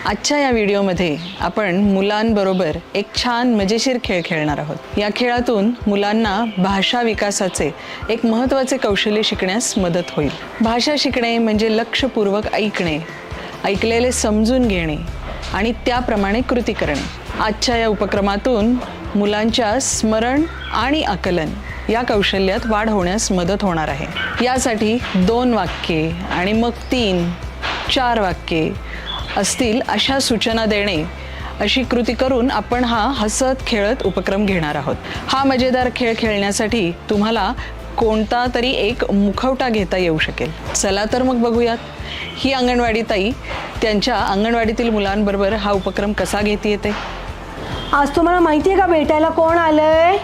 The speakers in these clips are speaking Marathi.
आजच्या या व्हिडिओमध्ये आपण मुलांबरोबर एक छान मजेशीर खेळ खेळणार आहोत। या खेळातून मुलांना भाषा विकासाचे एक महत्त्वाचे कौशल्य शिकण्यास मदत होईल। भाषा शिकणे म्हणजे लक्षपूर्वक ऐकणे, ऐकलेले समजून घेणे आणि त्याप्रमाणे कृती करणे। आजच्या या उपक्रमातून मुलांच्या स्मरण आणि आकलन या कौशल्यात वाढ होण्यास मदत होणार आहे। यासाठी 2 वाक्ये आणि मग 3-4 वाक्ये असतील अशा सूचना देणे अशी कृती करून आपण हा हसत खेळत उपक्रम घेणार आहोत। हा मजेदार खेळ खेळण्यासाठी तुम्हाला कोणता तरी एक मुखवटा घेता येऊ शकेल। चला तर मग बघूयात ही अंगणवाडी ताई त्यांच्या अंगणवाडीतील मुलांबरोबर हा उपक्रम कसा घेते येते। आज तुम्हाला माहिती आहे का भेटायला कोण आलंय?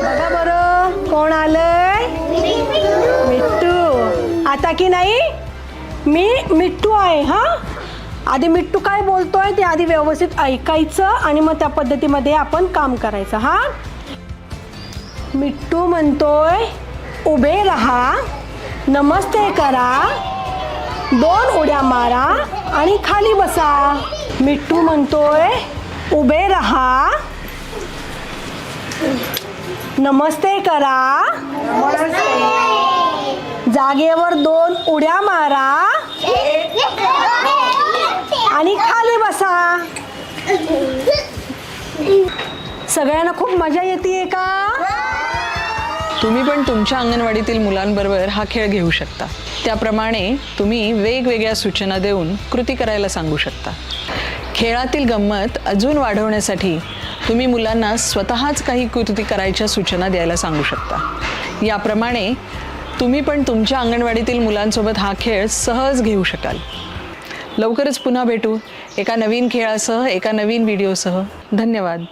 बघा बरं कोण आलंय? मिट्टू। आता की नाही मी मिट्टू आहे। हा आधी मिट्टू काय बोलतोय ते आधी व्यवस्थित ऐकायचं आणि मग त्या पद्धतीमध्ये आपण काम करायचं। हा मिट्टू म्हणतोय उभे राहा, नमस्ते करा, 2 उड्या मारा आणि खाली बसा। मिट्टू म्हणतोय उभे राहा, नमस्ते करा, जागेवर 2 उड्या मारा आणि खाली बसा। सगळ्यांना खूप मजा येते का? तुम्ही पण तुमच्या अंगणवाडीतील मुलांबरोबर हा खेळ घेऊ शकता। त्याप्रमाणे तुम्ही वेगवेगळ्या सूचना देऊन कृती करायला सांगू शकता। खेळातील गंमत अजून वाढवण्यासाठी तुम्ही मुलांना स्वतःच काही कृती करायच्या सूचना द्यायला सांगू शकता। याप्रमाणे तुम्ही पण तुमच्या अंगणवाडीतील मुलांसोबत हा खेळ सहज घेऊ शकाल। लवकरच पुन्हा भेटू एका नवीन खेळासह, एका नवीन व्हिडिओसह। धन्यवाद।